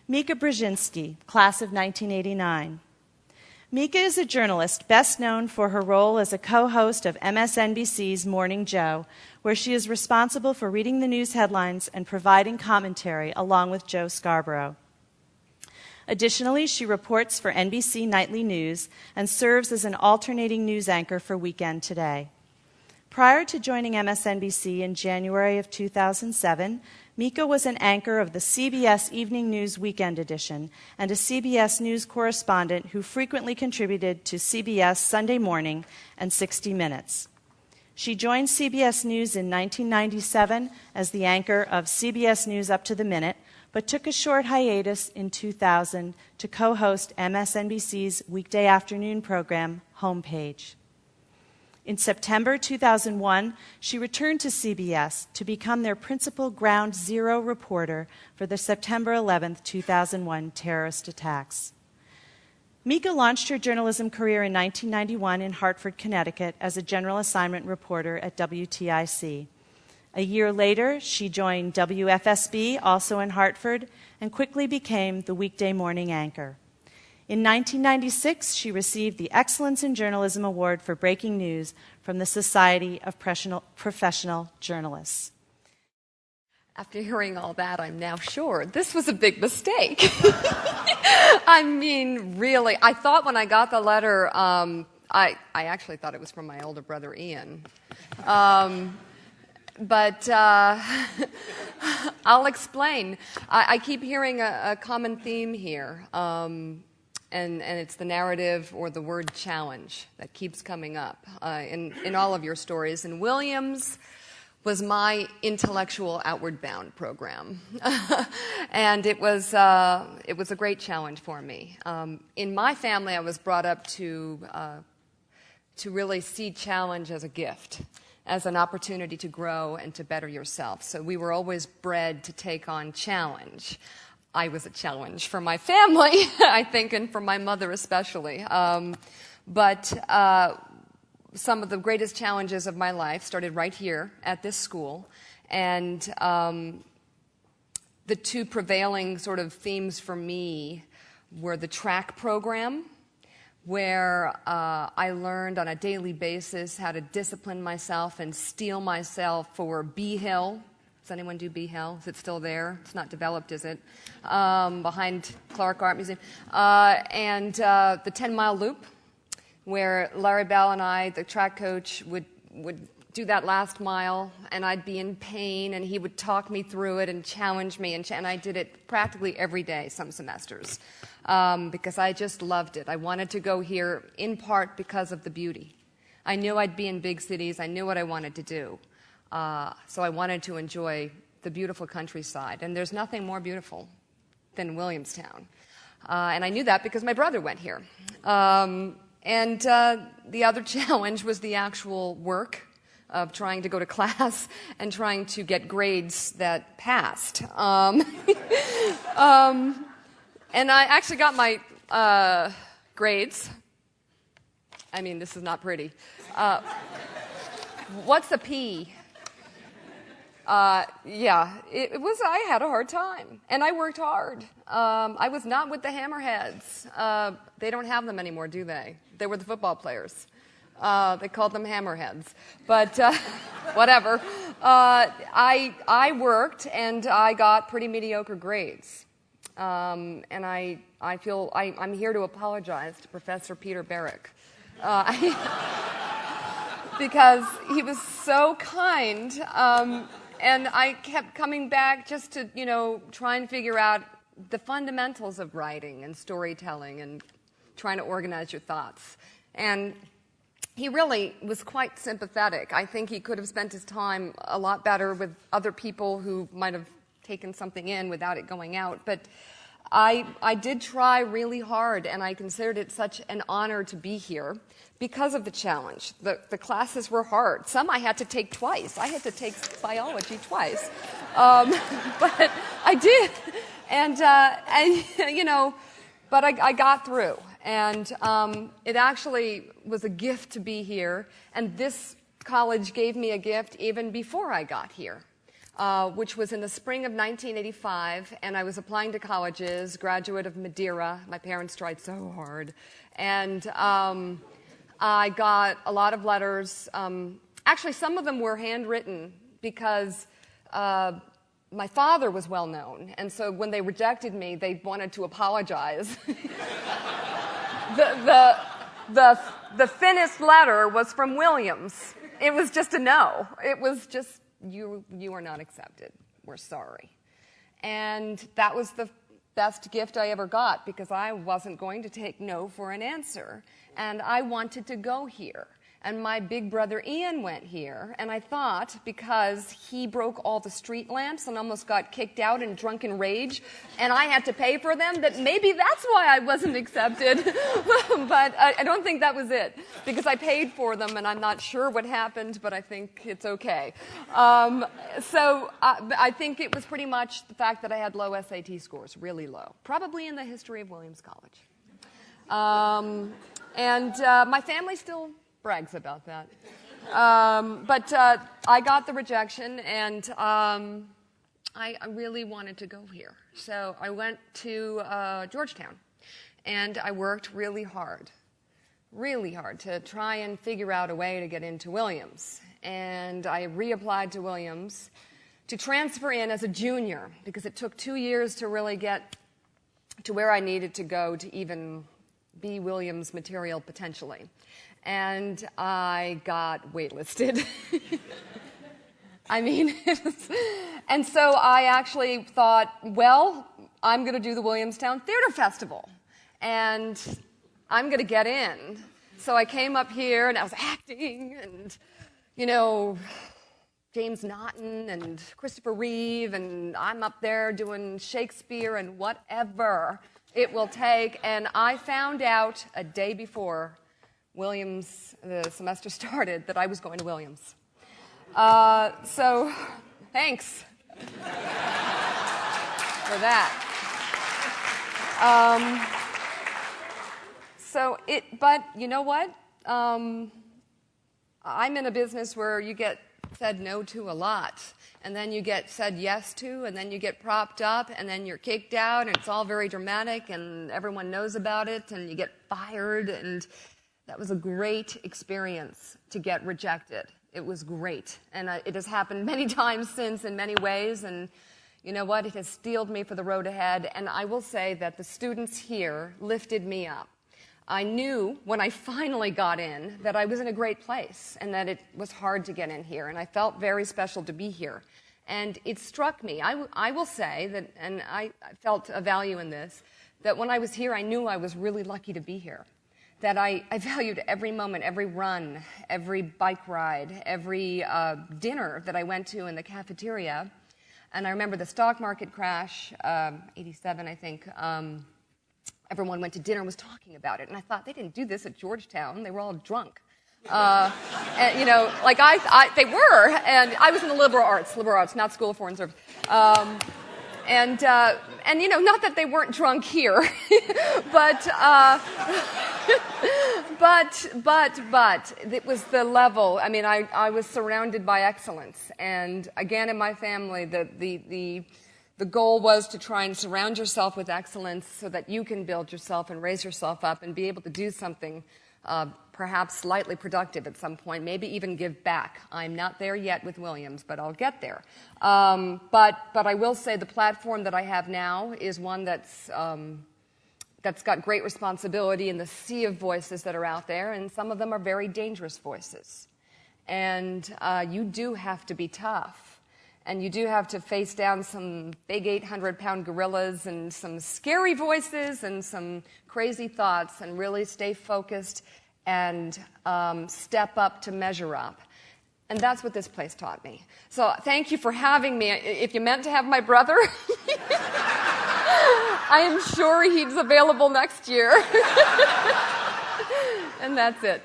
Mika Brzenzinski, class of 1989. Mika is a journalist best known for her role as a co-host of MSNBC's Morning Joe, where she is responsible for reading the news headlines and providing commentary along with Joe Scarborough. Additionally, she reports for NBC Nightly News and serves as an alternating news anchor for Weekend Today. Prior to joining MSNBC in January of 2007, Mika was an anchor of the CBS Evening News Weekend Edition and a CBS News correspondent who frequently contributed to CBS Sunday Morning and 60 Minutes. She joined CBS News in 1997 as the anchor of CBS News Up to the Minute, but took a short hiatus in 2000 to co-host MSNBC's weekday afternoon program, Homepage. In September 2001, she returned to CBS to become their principal Ground Zero reporter for the September 11, 2001 terrorist attacks. Mika launched her journalism career in 1991 in Hartford, Connecticut as a general assignment reporter at WTIC. A year later, she joined WFSB, also in Hartford, and quickly became the weekday morning anchor. In 1996, she received the Excellence in Journalism Award for Breaking News from the Society of Professional Journalists. After hearing all that, I'm now sure this was a big mistake. I mean, really, I thought when I got the letter, I actually thought it was from my older brother, Ian. But I'll explain. I keep hearing a common theme here, and it's the narrative or the word challenge that keeps coming up in all of your stories. And Williams was my intellectual outward bound program, and it was a great challenge for me. In my family, I was brought up to really see challenge as a gift, as an opportunity to grow and to better yourself. So we were always bred to take on challenge. I was a challenge for my family, I think, and for my mother especially. But some of the greatest challenges of my life started right here at this school. And the two prevailing sort of themes for me were the track program, where I learned on a daily basis how to discipline myself and steel myself for B Hill. Does anyone do B Hill? Is it still there? It's not developed, is it? Behind Clark Art Museum. And the 10-mile loop, where Larry Bell and I, the track coach, would do that last mile, and I'd be in pain, and he would talk me through it and challenge me, and I did it practically every day, some semesters, because I just loved it. I wanted to go here in part because of the beauty. I knew I'd be in big cities. I knew what I wanted to do. So I wanted to enjoy the beautiful countryside, and there's nothing more beautiful than Williamstown. And I knew that because my brother went here. And the other challenge was the actual work of trying to go to class and trying to get grades that passed. And I actually got my grades. I mean, this is not pretty. What's a P? Yeah, it was, I had a hard time, and I worked hard. I was not with the hammerheads. They don't have them anymore, do they? They were the football players. They called them hammerheads. But whatever. I worked, and I got pretty mediocre grades. And I feel I'm here to apologize to Professor Peter Barrick. Because he was so kind, and I kept coming back just to, try and figure out the fundamentals of writing and storytelling and trying to organize your thoughts. And he really was quite sympathetic. I think he could have spent his time a lot better with other people who might have taken something in without it going out. But I did try really hard, and I considered it such an honor to be here because of the challenge. The classes were hard. Some I had to take twice. I had to take biology twice. But I did. And but I got through. And it actually was a gift to be here. And this college gave me a gift even before I got here. which was in the spring of 1985, and I was applying to colleges, graduate of Madeira. My parents tried so hard. And I got a lot of letters. Actually, some of them were handwritten because my father was well known, and so when they rejected me, they wanted to apologize. The thinnest letter was from Williams. It was just a no. It was just, you are not accepted. We're sorry. And that was the best gift I ever got, because I wasn't going to take no for an answer. And I wanted to go here. And my big brother Ian went here, and I thought, because he broke all the street lamps and almost got kicked out in drunken rage, and I had to pay for them, that maybe that's why I wasn't accepted. But I don't think that was it, because I paid for them, and I'm not sure what happened, but I think it's okay. So I think it was pretty much the fact that I had low SAT scores, really low, probably in the history of Williams College. My family still brags about that. But I got the rejection, and I really wanted to go here. So I went to Georgetown, and I worked really hard to try and figure out a way to get into Williams. And I reapplied to Williams to transfer in as a junior, because it took 2 years to really get to where I needed to go to even be Williams material potentially. And I got waitlisted. I mean, and so I actually thought, well, I'm going to do the Williamstown Theater Festival, and I'm going to get in. So I came up here, and I was acting, and, you know, James Naughton and Christopher Reeve, and I'm up there doing Shakespeare and whatever it will take. And I found out a day before Williams, the semester started, that I was going to Williams. So thanks for that. But you know what? I'm in a business where you get said no to a lot, and then you get said yes to, and then you get propped up, and then you're kicked out, and it's all very dramatic, and everyone knows about it, and you get fired, and that was a great experience to get rejected. It was great. And it has happened many times since in many ways. And you know what? It has steeled me for the road ahead. And I will say that the students here lifted me up. I knew when I finally got in that I was in a great place and that it was hard to get in here. And I felt very special to be here. And it struck me. I will say that, and I felt a value in this, that when I was here, I knew I was really lucky to be here. That I valued every moment, every run, every bike ride, every dinner that I went to in the cafeteria. And I remember the stock market crash, 87, I think. Everyone went to dinner and was talking about it. And I thought, they didn't do this at Georgetown. They were all drunk. And, you know, like they were. And I was in the liberal arts, not School of Foreign Service. And you know, not that they weren't drunk here, but it was the level. I mean, I was surrounded by excellence, and again, in my family, the goal was to try and surround yourself with excellence so that you can build yourself and raise yourself up and be able to do something perhaps slightly productive at some point, maybe even give back. I'm not there yet with Williams, but I'll get there. But I will say the platform that I have now is one that's got great responsibility in the sea of voices that are out there, and some of them are very dangerous voices. And you do have to be tough, and you do have to face down some big 800-pound gorillas and some scary voices and some crazy thoughts and really stay focused and step up to measure up. And that's what this place taught me. So thank you for having me. If you meant to have my brother, I am sure he's available next year. And that's it.